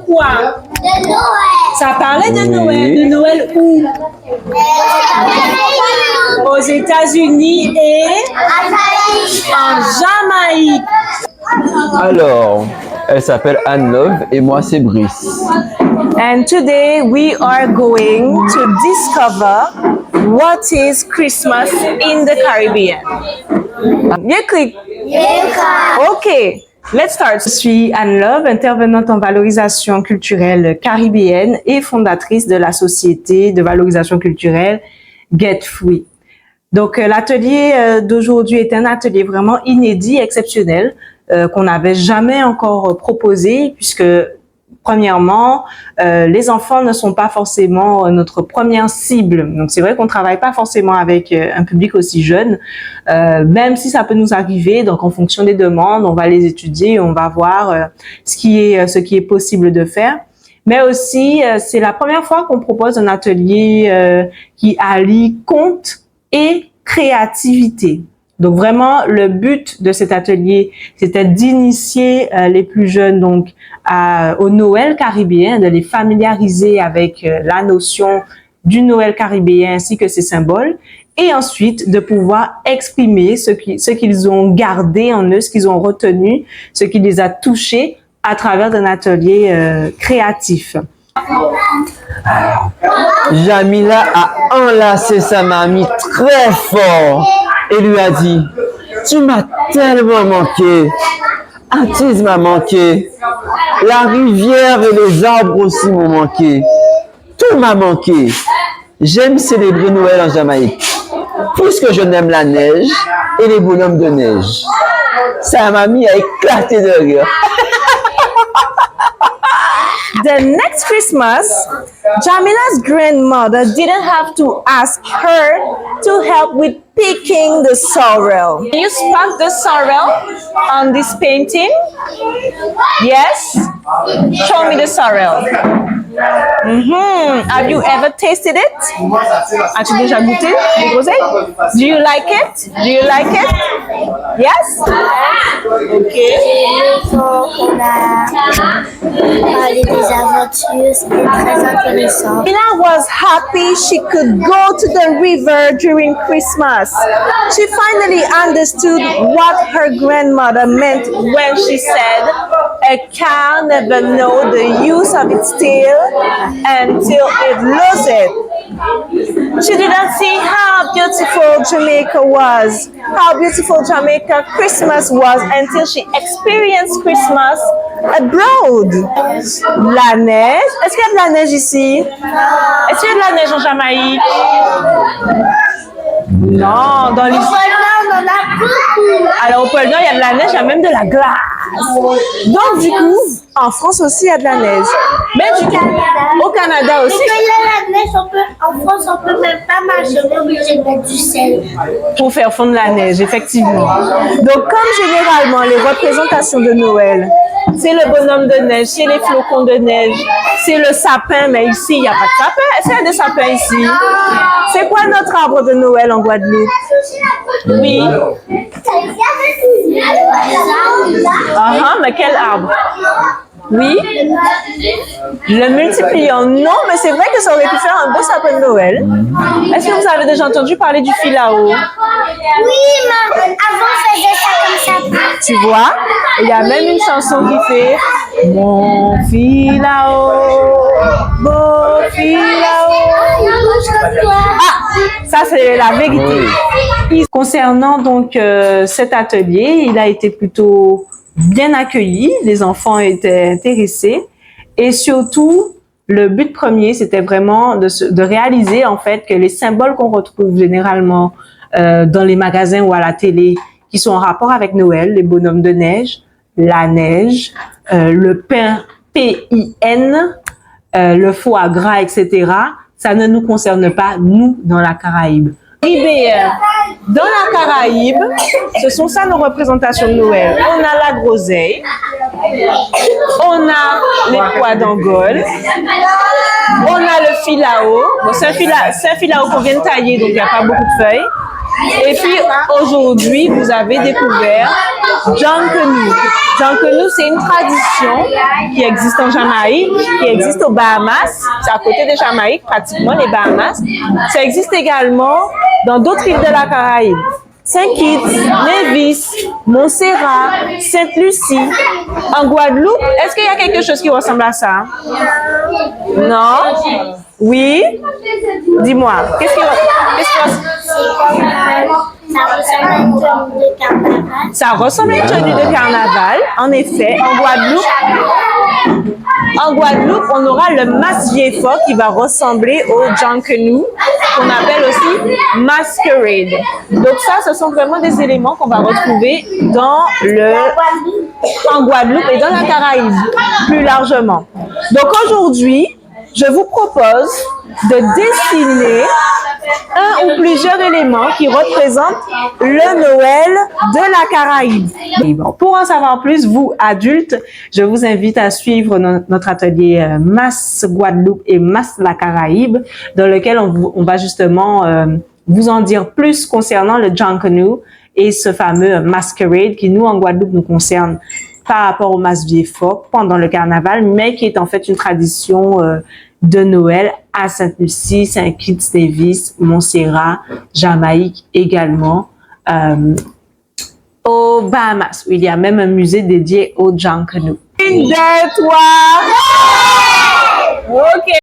quoi? De Noël. Ça parlait de Oui. Noël. De Noël où? Aux États-Unis et en Jamaïque. Alors, elle s'appelle Anne Love et moi c'est Brice. And today we are going to discover what is Christmas in the Caribbean. Yekrik. Okay, let's start. Je suis Anne Love, intervenante en valorisation culturelle caribéenne et fondatrice de la société de valorisation culturelle Get Free. Donc, l'atelier d'aujourd'hui est un atelier vraiment inédit, exceptionnel, qu'on n'avait jamais encore proposé, puisque premièrement, les enfants ne sont pas forcément notre première cible. Donc, c'est vrai qu'on travaille pas forcément avec un public aussi jeune, même si ça peut nous arriver. Donc, en fonction des demandes, on va les étudier, on va voir ce qui est possible de faire. Mais aussi, c'est la première fois qu'on propose un atelier qui allie conte et créativité. Donc vraiment, le but de cet atelier, c'était d'initier les plus jeunes donc au Noël caribéen, de les familiariser avec la notion du Noël caribéen ainsi que ses symboles, et ensuite de pouvoir exprimer ce qu'ils ont gardé en eux, ce qu'ils ont retenu, ce qui les a touchés à travers un atelier créatif. Jamila a enlacé sa mamie très fort et lui a dit « Tu m'as tellement manqué, Atis m'a manqué, la rivière et les arbres aussi m'ont manqué, tout m'a manqué. J'aime célébrer Noël en Jamaïque, puisque je n'aime la neige et les bonhommes de neige. » Sa mamie a éclaté de rire. The next Christmas, Jamila's grandmother didn't have to ask her to help with picking the sorrel. Can you spot the sorrel on this painting? Yes? Show me the sorrel. Have you ever tasted it? As-tu déjà goûté le groseille? Do you like it? Do you like it? Yes? Okay. On a parlé des aventures, c'était très intéressant. Jamila was happy she could go to the river during Christmas. She finally understood what her grandmother meant when she said, "A cow never knows the use of its tail until it loses it." She didn't see how beautiful Jamaica was, how beautiful Jamaica Christmas was until she experienced Christmas abroad. La neige. Est-ce qu'il y a de la neige ici? Est-ce qu'il y a de la neige en Jamaïque? Non, dans les... Alors au pôle Nord, il y a de la neige, il y a même de la glace. Donc du coup, en France aussi, il y a de la neige. Mais du coup, au Canada aussi. Quand il y a la neige, en France, on peut même pas marcher, on est obligé de mettre du sel. Pour faire fondre la neige, effectivement. Donc comme généralement, les représentations de Noël, c'est le bonhomme de neige, c'est les flocons de neige, c'est le sapin, mais ici, il n'y a pas de sapin. Est-ce qu'il y a des sapins ici? C'est quoi notre arbre de Noël en Guadeloupe? Oui. Mais quel arbre? Oui. Le multipliant. Non, mais c'est vrai que ça aurait pu faire un beau sapin de Noël. Est-ce que vous avez déjà entendu parler du filao? Oui, mais avant, on faisait ça comme ça. Tu vois? Il y a même une chanson qui fait Mon filao, beau filao. Ah, ça c'est la vérité. Concernant donc cet atelier, il a été plutôt bien accueilli, les enfants étaient intéressés et surtout le but premier c'était vraiment de réaliser en fait que les symboles qu'on retrouve généralement dans les magasins ou à la télé qui sont en rapport avec Noël, les bonhommes de neige, la neige, le pain PIN, le foie gras, etc. Ça ne nous concerne pas, nous, dans la Caraïbe. Dans la Caraïbe, ce sont ça nos représentations de Noël. On a la groseille, on a les pois d'Angole, on a le filao. Bon, c'est un filao qu'on vient de tailler, donc il n'y a pas beaucoup de feuilles. Et puis aujourd'hui, vous avez découvert Junkanoo. Junkanoo, c'est une tradition qui existe en Jamaïque, qui existe aux Bahamas. C'est à côté de Jamaïque, pratiquement les Bahamas. Ça existe également dans d'autres îles de la Caraïbe. Saint-Kitts, Nevis, Montserrat, Sainte-Lucie. En Guadeloupe, est-ce qu'il y a quelque chose qui ressemble à ça? Non? Oui? Dis-moi, qu'est-ce qui ressemble? Ça ressemble à une tenue de carnaval, en effet. En Guadeloupe, on aura le Mas-Vieux-Fort qui va ressembler au Junkanoo, qu'on appelle aussi Masquerade. Donc ça, ce sont vraiment des éléments qu'on va retrouver en Guadeloupe et dans la Caraïbe, plus largement. Donc aujourd'hui, je vous propose de dessiner un ou plusieurs éléments qui représentent le Noël de la Caraïbe. Et bon, pour en savoir plus, vous, adultes, je vous invite à suivre notre atelier Mas Guadeloupe et Mas la Caraïbe, dans lequel on va justement vous en dire plus concernant le Junkanoo et ce fameux Masquerade qui, nous, en Guadeloupe, nous concerne par rapport au Mas-Vieux-Fort pendant le carnaval, mais qui est en fait une tradition de Noël à Sainte-Lucie, Saint-Kitts, Nevis, Montserrat, Jamaïque également, aux Bahamas, où il y a même un musée dédié au Junkanoo. Une, deux, trois! OK.